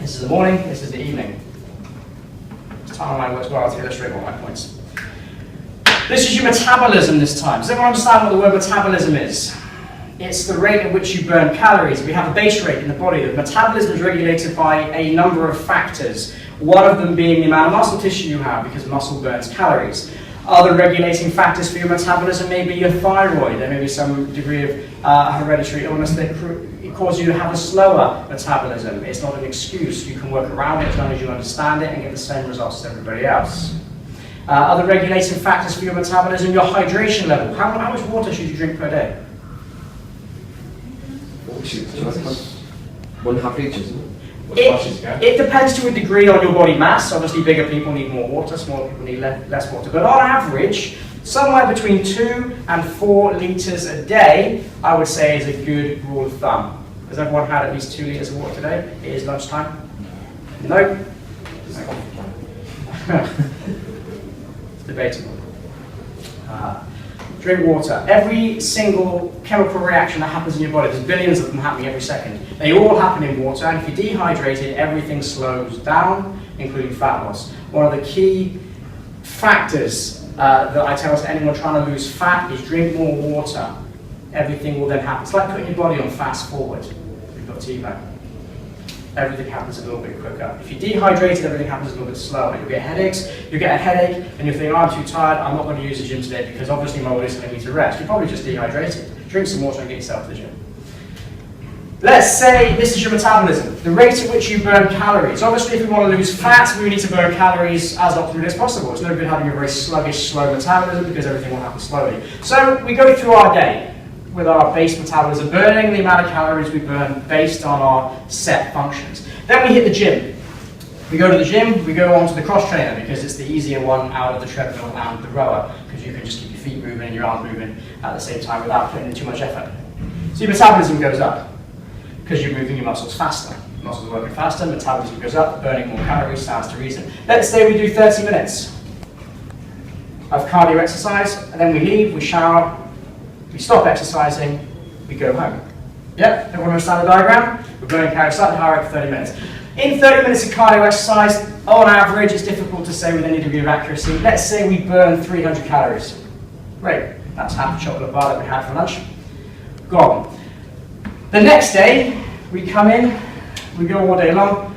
This is the morning, this is the evening. This timeline works well to illustrate all my points. This is your metabolism this time. Does everyone understand what the word metabolism is? It's the rate at which you burn calories. We have a base rate in the body. The metabolism is regulated by a number of factors, one of them being the amount of muscle tissue you have, because muscle burns calories. Other regulating factors for your metabolism may be your thyroid. There may be some degree of hereditary illness that causes you to have a slower metabolism. It's not an excuse. You can work around it as long as you understand it and get the same results as everybody else. Other regulating factors for your metabolism, your hydration level. How much water should you drink per day? 1.5 litres, isn't it? It depends to a degree on your body mass. Obviously, bigger people need more water, smaller people need less water. But on average, somewhere between 2 and 4 litres a day, I would say, is a good rule of thumb. Has everyone had at least 2 litres of water today? It is lunchtime? No? It's debatable. Drink water. Every single chemical reaction that happens in your body, there's billions of them happening every second. They all happen in water, and if you're dehydrated, everything slows down, including fat loss. One of the key factors that I tell to anyone trying to lose fat is drink more water. Everything will then happen. It's like putting your body on fast forward. You've got T-bag. Everything happens a little bit quicker. If you're dehydrated, everything happens a little bit slower. You'll get headaches, you'll get a headache, and you'll think, oh, I'm too tired, I'm not going to use the gym today because obviously my body's telling me to rest. You're probably just dehydrated. Drink some water and get yourself to the gym. Let's say this is your metabolism, the rate at which you burn calories. Obviously, if we want to lose fat, we need to burn calories as optimally as possible. It's no good having a very sluggish, slow metabolism because everything will happen slowly. So we go through our day with our base metabolism, burning the amount of calories we burn based on our set functions. Then we hit the gym. We go to the gym, we go on to the cross trainer because it's the easier one out of the treadmill and the rower, because you can just keep your feet moving and your arms moving at the same time without putting in too much effort. So your metabolism goes up because you're moving your muscles faster. Muscles are working faster, metabolism goes up, burning more calories, stands to reason. Let's say we do 30 minutes of cardio exercise, and then we leave, we shower, we stop exercising, we go home. Yep, everyone understand the diagram? We're burning calories slightly higher for 30 minutes. In 30 minutes of cardio exercise, on average, it's difficult to say with any degree of accuracy. Let's say we burn 300 calories. Great, that's half a chocolate bar that we had for lunch. Gone. The next day, we come in, we go all day long.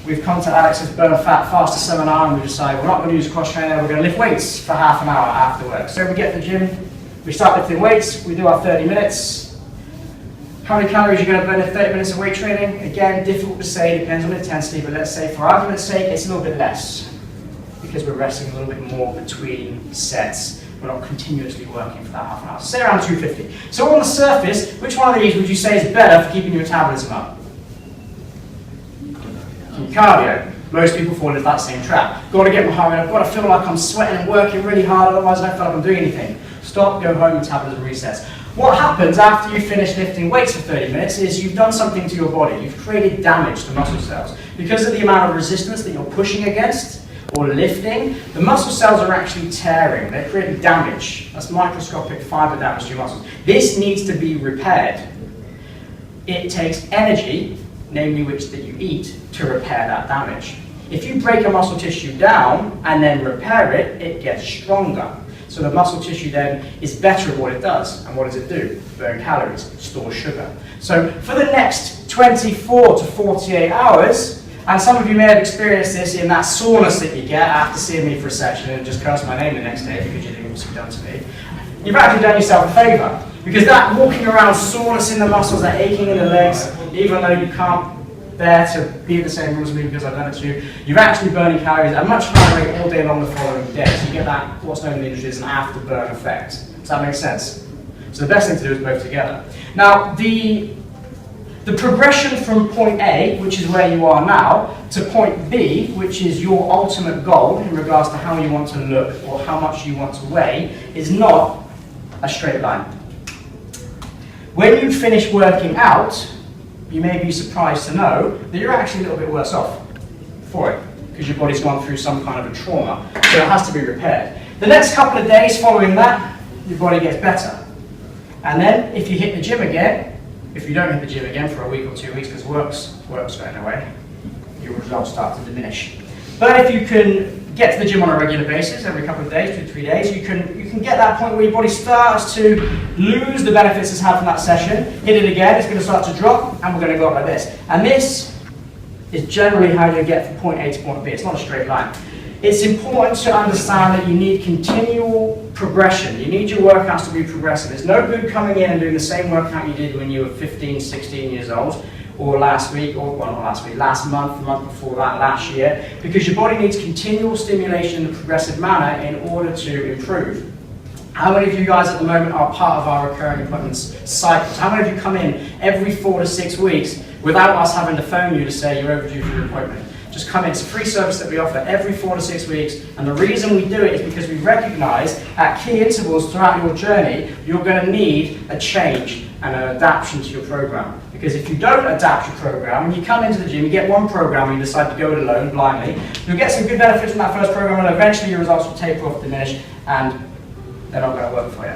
We've come to Alex's Burn Fat Faster seminar, and we decide we're not going to use cross trainer, we're going to lift weights for half an hour after work. So we get to the gym, we start lifting weights, we do our 30 minutes. How many calories are you going to burn in 30 minutes of weight training? Again, difficult to say, depends on intensity, but let's say for argument's sake, it's a little bit less because we're resting a little bit more between sets. We're not continuously working for that half an hour. Say around 250. So on the surface, which one of these would you say is better for keeping your metabolism up? Cardio. Most people fall into that same trap. Got to get my heart rate up, got to feel like I'm sweating and working really hard, otherwise I don't feel like I'm doing anything. Stop, go home, metabolism resets. What happens after you finish lifting weights for 30 minutes is you've done something to your body. You've created damage to muscle cells. Because of the amount of resistance that you're pushing against or lifting, the muscle cells are actually tearing. They're creating damage. That's microscopic fiber damage to your muscles. This needs to be repaired. It takes energy, namely which that you eat, to repair that damage. If you break a muscle tissue down and then repair it, it gets stronger. So the muscle tissue then is better at what it does. And what does it do? Burn calories, store sugar. So for the next 24 to 48 hours, and some of you may have experienced this in that soreness that you get after seeing me for a session and just curse my name the next day because you think it was done to me, you've actually done yourself a favour. Because that walking around soreness in the muscles, that aching in the legs, even though you can't bear to be in the same room as me because I've done it to you, you're actually burning calories at a much higher rate all day long the following day. So you get that, what's known in the industry as an afterburn effect. Does that make sense? So the best thing to do is both together. Now, the progression from point A, which is where you are now, to point B, which is your ultimate goal in regards to how you want to look or how much you want to weigh, is not a straight line. When you finish working out, you may be surprised to know that you're actually a little bit worse off for it because your body's gone through some kind of a trauma, so it has to be repaired. The next couple of days following that, your body gets better. And then if you hit the gym again, if you don't hit the gym again for a week or 2 weeks because work's going away, your results start to diminish. But if you can get to the gym on a regular basis, every couple of days, 2 to 3 days, you can get that point where your body starts to lose the benefits it's had from that session, hit it again, it's going to start to drop, and we're going to go up like this. And this is generally how you get from point A to point B. It's not a straight line. It's important to understand that you need continual progression. You need your workouts to be progressive. It's no good coming in and doing the same workout you did when you were 15, 16 years old, or last week, or well, not last week, last month, the month before that, last year, because your body needs continual stimulation in a progressive manner in order to improve. How many of you guys at the moment are part of our recurring appointments cycles? How many of you come in every 4 to 6 weeks without us having to phone you to say you're overdue for your appointment? Just come in. It's a free service that we offer every 4 to 6 weeks, and the reason we do it is because we recognize at key intervals throughout your journey, you're going to need a change and an adaptation to your program. Because if you don't adapt your program, and you come into the gym, you get one program and you decide to go it alone blindly, you'll get some good benefits from that first program, and eventually your results will taper off, diminish, and they're not going to work for you.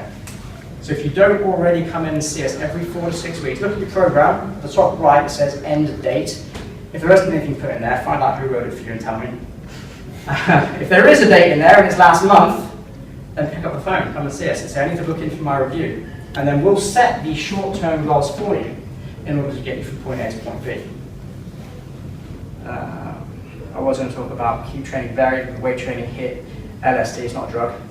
So if you don't already come in and see us every 4 to 6 weeks, look at your program, the top right, it says end date. If there isn't anything put in there, find out who wrote it for you and tell me. If there is a date in there and it's last month, then pick up the phone, come and see us and say, I need to book in for my review. And then we'll set these short-term goals for you in order to get you from point A to point B. I was going to talk about keep training varied with weight training HIIT. LSD is not a drug.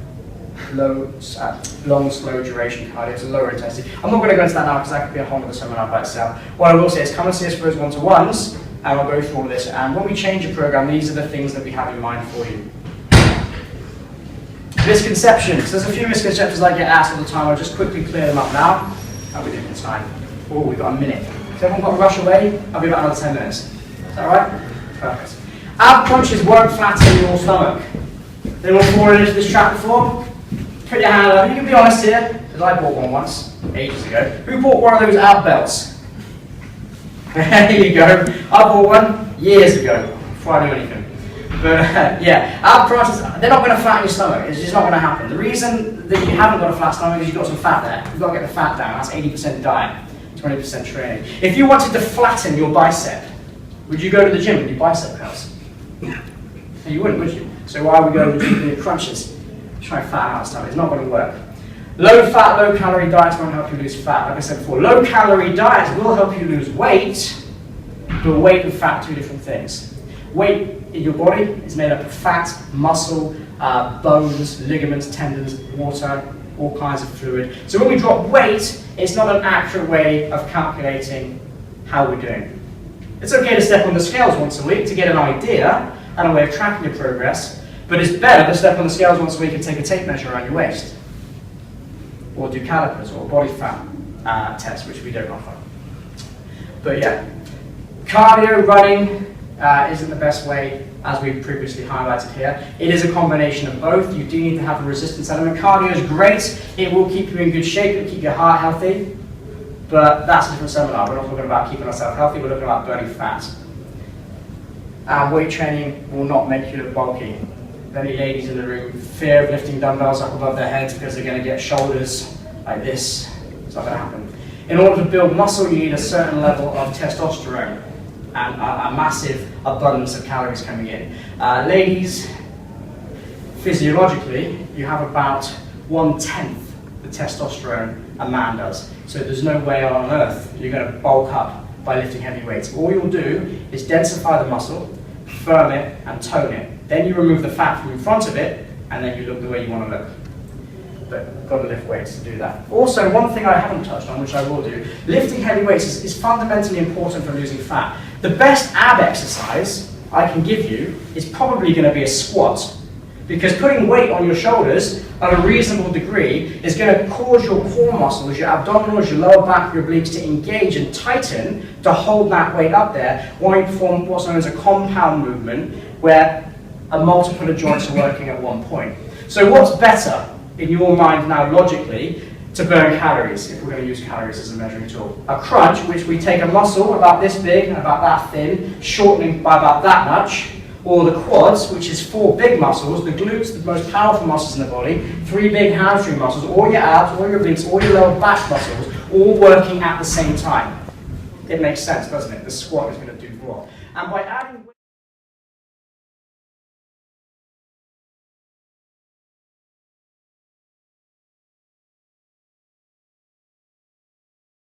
Long, slow duration cardio, it's a lower intensity. I'm not going to go into that now because that could be a whole other seminar by itself. What I will say is come and see us for those one-to-ones, and we'll go through all of this. And when we change your program, these are the things that we have in mind for you. Misconceptions. There's a few misconceptions I get asked all the time. I'll just quickly clear them up now. How are we doing in time? Oh, we've got a minute. Has everyone got to rush away? I'll be about another 10 minutes. Is that right? Perfect. Ab crunches won't flatten your stomach. Anyone fallen into this trap before? Put your hand up. You can be honest here, because I bought one once, ages ago. Who bought one of those ab belts? There you go. I bought one years ago, before I knew anything. But yeah, ab crunches, they're not going to flatten your stomach. It's just not going to happen. The reason that you haven't got a flat stomach is you've got some fat there. You've got to get the fat down. That's 80% diet, 20% training. If you wanted to flatten your bicep, would you go to the gym and do bicep curls? No, you wouldn't, would you? So why would we go to the gym and do crunches? Try and fatten out the stomach. It's not going to work. Low fat, low calorie diets won't help you lose fat. Like I said before, low calorie diets will help you lose weight, but weight and fat are two different things. Weight in your body is made up of fat, muscle, bones, ligaments, tendons, water, all kinds of fluid. So when we drop weight, it's not an accurate way of calculating how we're doing. It's okay to step on the scales once a week to get an idea and a way of tracking your progress, but it's better to step on the scales once a week and take a tape measure around your waist, or do calipers or body fat tests, which we don't offer. But yeah, cardio, running isn't the best way, as we've previously highlighted here. It is a combination of both. You do need to have a resistance element. Cardio is great. It will keep you in good shape. It will keep your heart healthy. But that's a different seminar. We're not talking about keeping ourselves healthy. We're looking about burning fat. Weight training will not make you look bulky. Any ladies in the room fear of lifting dumbbells up above their heads because they're going to get shoulders like this. It's not going to happen. In order to build muscle, you need a certain level of testosterone and a massive abundance of calories coming in. Ladies, physiologically, you have about 1/10 the testosterone a man does. So there's no way on earth you're going to bulk up by lifting heavy weights. All you'll do is densify the muscle, firm it, and tone it. Then you remove the fat from in front of it, and then you look the way you want to look. But you've got to lift weights to do that. Also, one thing I haven't touched on, which I will do, lifting heavy weights is fundamentally important for losing fat. The best ab exercise I can give you is probably going to be a squat, because putting weight on your shoulders at a reasonable degree is going to cause your core muscles, your abdominals, your lower back, your obliques to engage and tighten to hold that weight up there while you perform what's known as a compound movement, where a multiple of joints are working at one point. So what's better in your mind now logically to burn calories, if we're going to use calories as a measuring tool? A crunch, which we take a muscle about this big and about that thin, shortening by about that much, or the quads, which is 4 big muscles, the glutes, the most powerful muscles in the body, 3 big hamstring muscles, all your abs, all your obliques, all your lower back muscles, all working at the same time. It makes sense, doesn't it? The squat is going to do what? And by adding